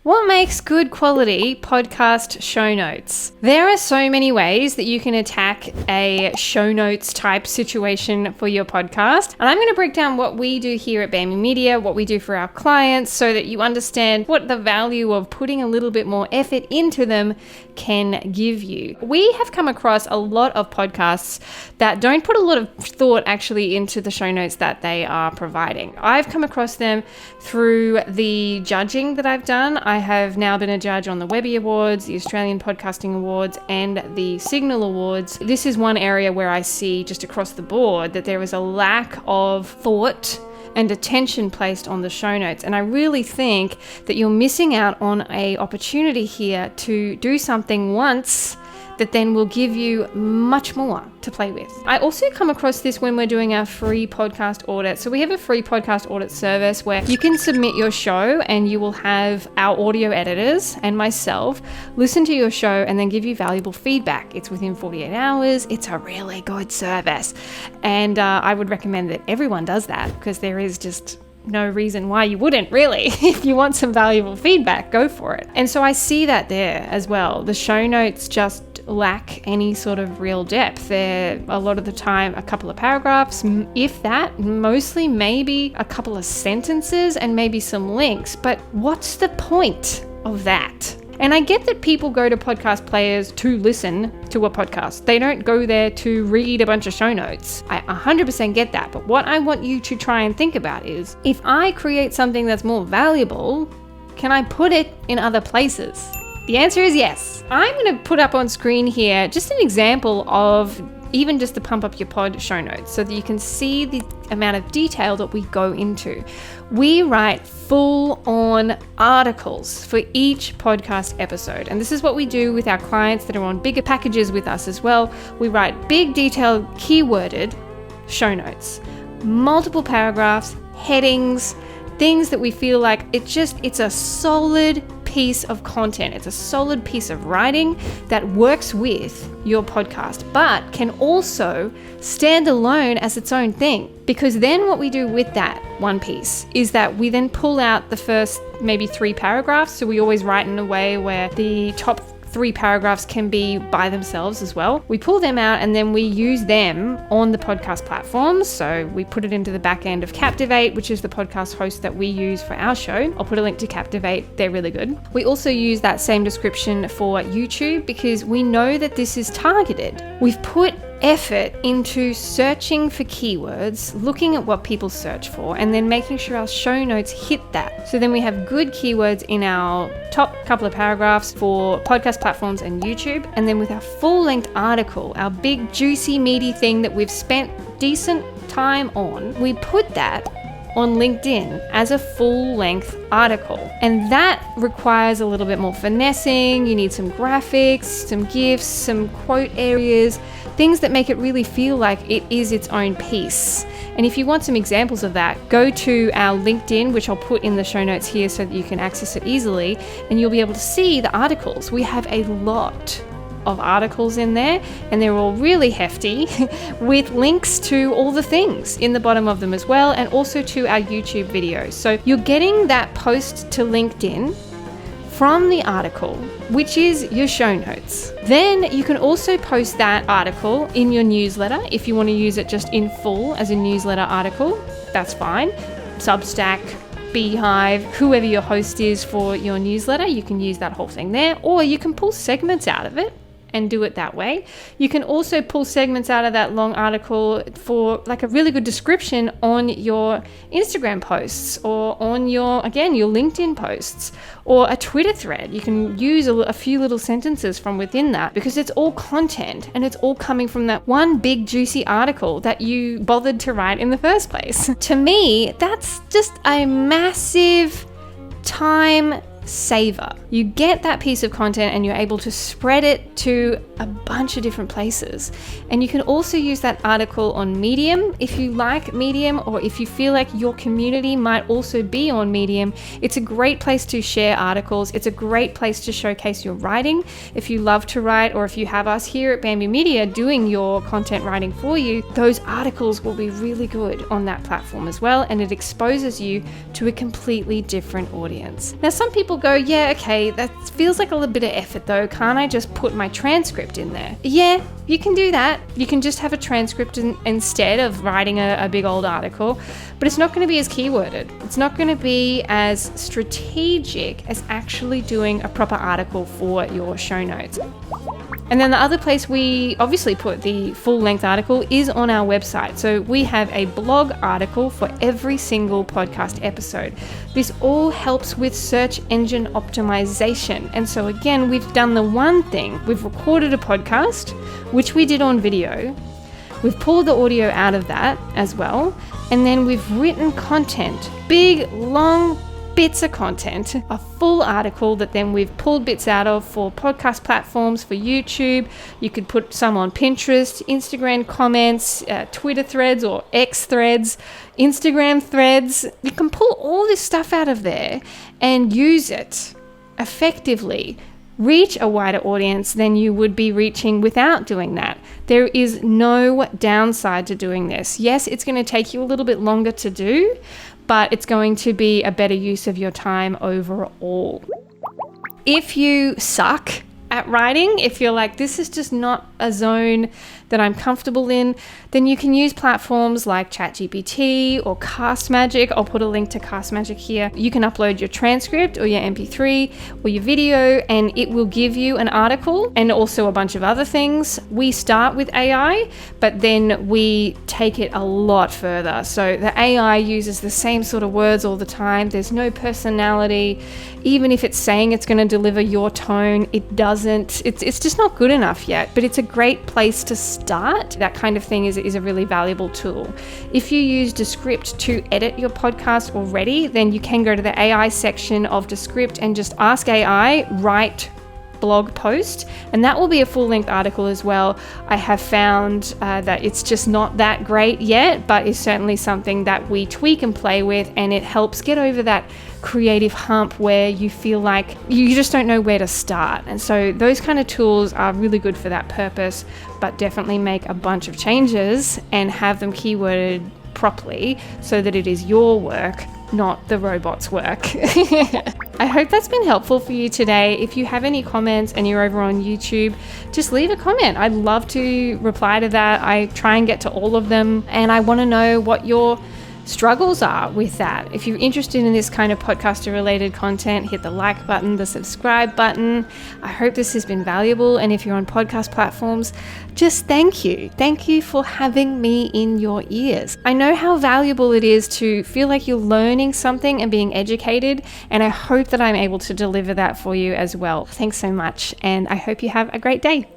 What makes good quality podcast show notes? There are so many ways that you can attack a show notes type situation for your podcast. And I'm going to break down what we do here at Bamby Media, what we do for our clients, so that you understand what the value of putting a little bit more effort into them can give you. We have come across a lot of podcasts that don't put a lot of thought actually into the show notes that they are providing. I've come across them through the judging that I've done. I have now been a judge on the Webby Awards, the Australian Podcasting Awards, and the Signal Awards. This is one area where I see just across the board that there is a lack of thought and attention placed on the show notes. And I really think that you're missing out on an opportunity here to do something once that then will give you much more to play with. I also come across this when we're doing our free podcast audit. So we have a free podcast audit service where you can submit your show and you will have our audio editors and myself listen to your show and then give you valuable feedback. It's within 48 hours. It's a really good service. And I would recommend that everyone does that, because there is just no reason why you wouldn't, really. If you want some valuable feedback, go for it. And so I see that there as well. The show notes just lack any sort of real depth. They're a lot of the time a couple of paragraphs, if that, mostly maybe a couple of sentences and maybe some links. But what's the point of that? And I get that people go to podcast players to listen to a podcast. They don't go there to read a bunch of show notes. I 100% get that. But what I want you to try and think about is, if I create something that's more valuable, can I put it in other places? The answer is yes. I'm going to put up on screen here just an example of even just the Pump Up Your Pod show notes, so that you can see the amount of detail that we go into. We write full-on articles for each podcast episode. And this is what we do with our clients that are on bigger packages with us as well. We write big, detailed, keyworded show notes, multiple paragraphs, headings, things that we feel like it's a solid piece of content. It's a solid piece of writing that works with your podcast, but can also stand alone as its own thing. Because then what we do with that one piece is that we then pull out the first maybe 3 paragraphs. So we always write in a way where the top 3 paragraphs can be by themselves as well. We pull them out and then we use them on the podcast platforms. So we put it into the back end of Captivate, which is the podcast host that we use for our show. I'll put a link to Captivate. They're really good. We also use that same description for YouTube because we know that this is targeted. We've put effort into searching for keywords, looking at what people search for, and then making sure our show notes hit that. So then we have good keywords in our top couple of paragraphs for podcast platforms and YouTube. And then with our full-length article, our big, juicy, meaty thing that we've spent decent time on, we put that on LinkedIn as a full-length article. And that requires a little bit more finessing. You need some graphics, some GIFs, some quote areas, things that make it really feel like it is its own piece. And if you want some examples of that, go to our LinkedIn, which I'll put in the show notes here so that you can access it easily, and you'll be able to see the articles. We have a lot of articles in there, and they're all really hefty with links to all the things in the bottom of them as well, and also to our YouTube videos. So you're getting that post to LinkedIn from the article, which is your show notes. Then you can also post that article in your newsletter if you want to use it just in full as a newsletter article. That's fine. Substack, Beehive, whoever your host is for your newsletter, you can use that whole thing there, or you can pull segments out of it and do it that way. You can also pull segments out of that long article for like a really good description on your Instagram posts or on your LinkedIn posts or a Twitter thread. You can use a few little sentences from within that because it's all content and it's all coming from that one big juicy article that you bothered to write in the first place. To me, that's just a massive time saver. You get that piece of content and you're able to spread it to a bunch of different places. And you can also use that article on Medium if you like Medium, or if you feel like your community might also be on Medium. It's a great place to share articles. It's a great place to showcase your writing. If you love to write, or if you have us here at Bamby Media doing your content writing for you, those articles will be really good on that platform as well, and it exposes you to a completely different audience. Now, some people people go, yeah, okay, that feels like a little bit of effort though. Can't I just put my transcript in there? Yeah, you can do that. You can just have a transcript instead of writing a big old article, but it's not going to be as keyworded. It's not going to be as strategic as actually doing a proper article for your show notes. And then the other place we obviously put the full-length article is on our website. So we have a blog article for every single podcast episode. This all helps with search engine optimization. And so again, we've done the one thing. We've recorded a podcast, which we did on video. We've pulled the audio out of that as well. And then we've written content, big, long bits of content, a full article that then we've pulled bits out of for podcast platforms, for YouTube. You could put some on Pinterest, Instagram comments, Twitter threads or X threads, Instagram threads. You can pull all this stuff out of there and use it effectively, reach a wider audience than you would be reaching without doing that. There is no downside to doing this. Yes, it's going to take you a little bit longer to do, but it's going to be a better use of your time overall. If you suck at writing, if you're like, this is just not a zone that I'm comfortable in, then you can use platforms like ChatGPT or CastMagic. I'll put a link to CastMagic here. You can upload your transcript or your MP3 or your video, and it will give you an article and also a bunch of other things. We start with AI, but then we take it a lot further. So the AI uses the same sort of words all the time. There's no personality. Even if it's saying it's going to deliver your tone, it doesn't. It's just not good enough yet, but it's a great place to start. That kind of thing is a really valuable tool. If you use Descript to edit your podcast already, then you can go to the AI section of Descript and just ask AI, write blog post, and that will be a full-length article as well. I have found that it's just not that great yet, but it's certainly something that we tweak and play with, and it helps get over that creative hump where you feel like you just don't know where to start. And so those kind of tools are really good for that purpose, but definitely make a bunch of changes and have them keyworded properly so that it is your work, not the robot's work. I hope that's been helpful for you today. If you have any comments and you're over on YouTube, just leave a comment. I'd love to reply to that. I try and get to all of them, and I want to know what your struggles are with that. If you're interested in this kind of podcaster related content, hit the like button, the subscribe button. I hope this has been valuable. And if you're on podcast platforms, just thank you. Thank you for having me in your ears. I know how valuable it is to feel like you're learning something and being educated, and I hope that I'm able to deliver that for you as well. Thanks so much, and I hope you have a great day.